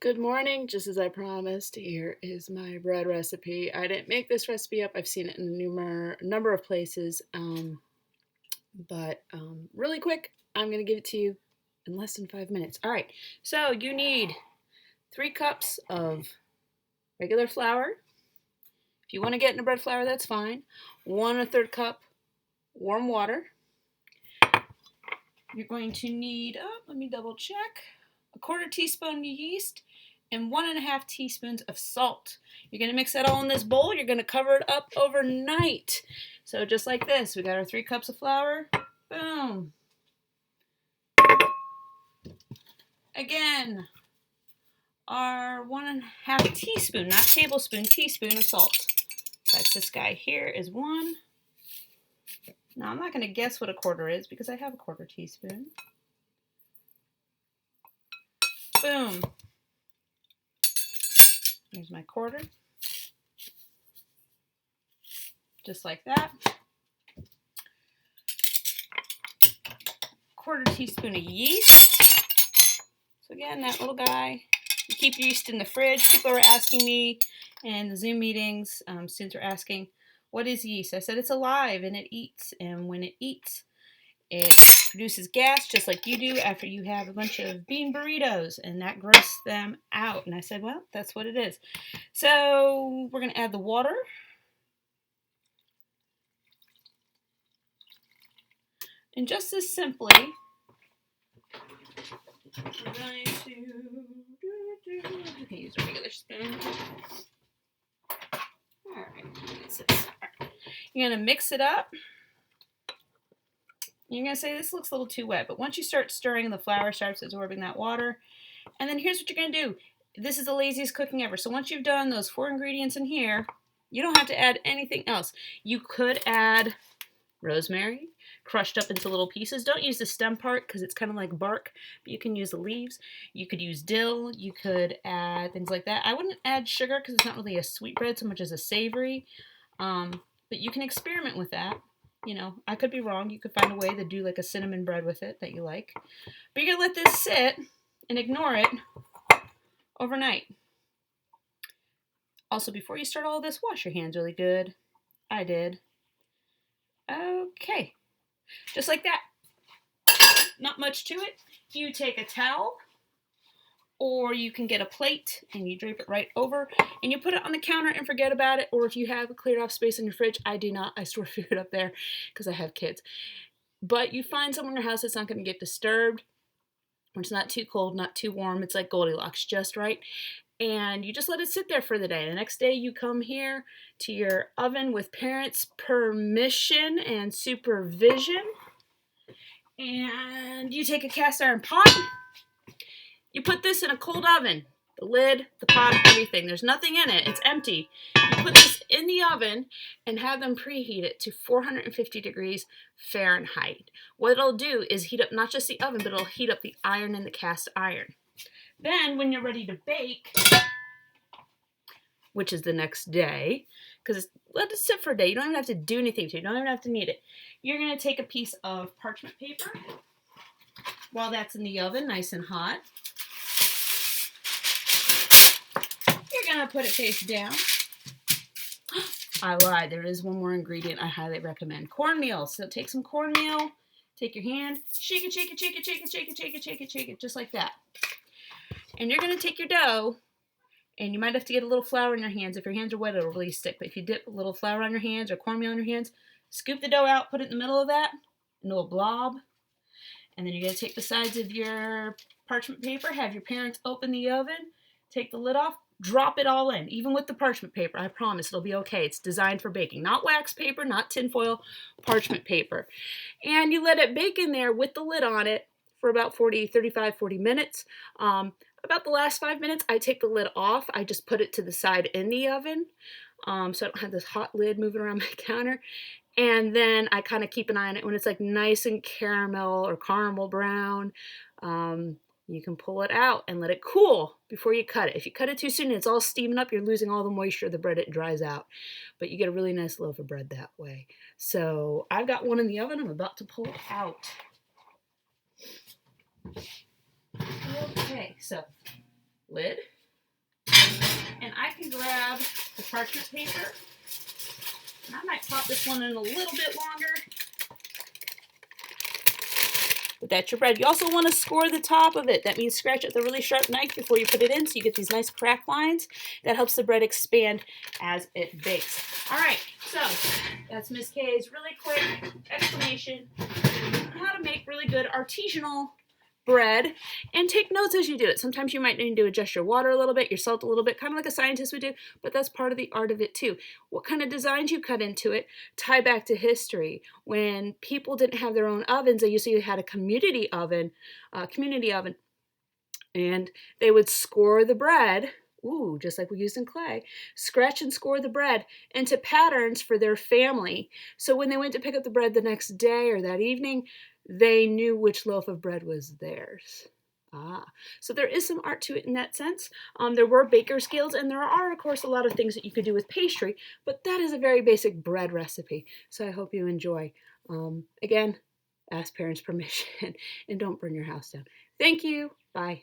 Good morning, just as I promised, here is my bread recipe. I didn't make this recipe up. I've seen it in a number of places, but really quick, I'm going to give it to you in less than 5 minutes. All right, so you need 3 cups of regular flour. If you want to get into bread flour, that's fine. 1/3 cup warm water. You're going to need, let me double check, 1/4 teaspoon yeast and 1½ teaspoons of salt. You're going to mix that all in this bowl. You're going to cover it up overnight. So just like this, we got our 3 cups of flour. Boom. Again, our 1½ teaspoon, not tablespoon, teaspoon of salt. That's this guy here is 1. Now I'm not going to guess what 1/4 is because I have 1/4 teaspoon. Boom. Here's my 1/4. Just like that. 1/4 teaspoon of yeast. So again, that little guy. You keep yeast in the fridge. People are asking me in the Zoom meetings, students are asking, what is yeast? I said it's alive and it eats. And when it eats, it produces gas just like you do after you have a bunch of bean burritos, and that grosses them out. And I said, well, that's what it is. So we're going to add the water. And just as simply, we're going to use a regular spoon. All right. You're going to mix it up. You're going to say, this looks a little too wet, but once you start stirring, the flour starts absorbing that water. And then here's what you're going to do. This is the laziest cooking ever. So once you've done those 4 ingredients in here, you don't have to add anything else. You could add rosemary, crushed up into little pieces. Don't use the stem part because it's kind of like bark, but you can use the leaves. You could use dill. You could add things like that. I wouldn't add sugar because it's not really a sweet bread so much as a savory, but you can experiment with that. You know, I could be wrong. You could find a way to do like a cinnamon bread with it that you like. But you're going to let this sit and ignore it overnight. Also, before you start all of this, wash your hands really good. I did. Okay. Just like that. Not much to it. You take a towel, or you can get a plate and you drape it right over and you put it on the counter and forget about it. Or if you have a cleared off space in your fridge, I do not. I store food up there because I have kids. But you find somewhere in your house that's not going to get disturbed. It's not too cold, not too warm. It's like Goldilocks, just right. And you just let it sit there for the day. The next day you come here to your oven with parents' permission and supervision. And you take a cast iron pot. You put this in a cold oven. The lid, the pot, everything. There's nothing in it. It's empty. You put this in the oven and have them preheat it to 450 degrees Fahrenheit. What it'll do is heat up not just the oven, but it'll heat up the iron in the cast iron. Then when you're ready to bake, which is the next day, because let it sit for a day. You don't even have to do anything to it. You don't even have to knead it. You're going to take a piece of parchment paper while that's in the oven, nice and hot. You're going to put it face down. I lied. There is one more ingredient I highly recommend. Cornmeal. So take some cornmeal. Take your hand. Shake it, shake it, shake it, shake it, shake it, shake it, shake it, shake it. Just like that. And you're going to take your dough. And you might have to get a little flour in your hands. If your hands are wet, it'll really stick. But if you dip a little flour on your hands or cornmeal on your hands, scoop the dough out, put it in the middle of that, into a blob. And then you're going to take the sides of your parchment paper, have your parents open the oven, take the lid off, drop it all in, even with the parchment paper. I promise it'll be okay. It's designed for baking. Not wax paper, not tinfoil, parchment paper. And you let it bake in there with the lid on it for about 35, 40 minutes. About the last 5 minutes, I take the lid off. I just put it to the side in the oven, so I don't have this hot lid moving around my counter. And then I kind of keep an eye on it. When it's like nice and caramel brown, you can pull it out and let it cool before you cut it. If you cut it too soon and it's all steaming up, you're losing all the moisture of the bread. It dries out. But you get a really nice loaf of bread that way. So I've got one in the oven. I'm about to pull it out. Okay, so lid. can grab the parchment paper. And I might pop this one in a little bit longer. But that's your bread. You also want to score the top of it. That means scratch it with a really sharp knife before you put it in so you get these nice crack lines. That helps the bread expand as it bakes. All right, so that's Miss Kay's really quick explanation on how to make really good artisanal bread, and take notes as you do it. Sometimes you might need to adjust your water a little bit, your salt a little bit, kind of like a scientist would do, but that's part of the art of it too. What kind of designs you cut into it tie back to history. When people didn't have their own ovens, they usually had a community oven, and they would score the bread, just like we used in clay, scratch and score the bread into patterns for their family. So when they went to pick up the bread the next day or that evening, they knew which loaf of bread was theirs. So there is some art to it in that sense. There were baker's guilds, and there are, of course, a lot of things that you could do with pastry, but that is a very basic bread recipe. So I hope you enjoy. Again, ask parents' permission and don't burn your house down. Thank you. Bye.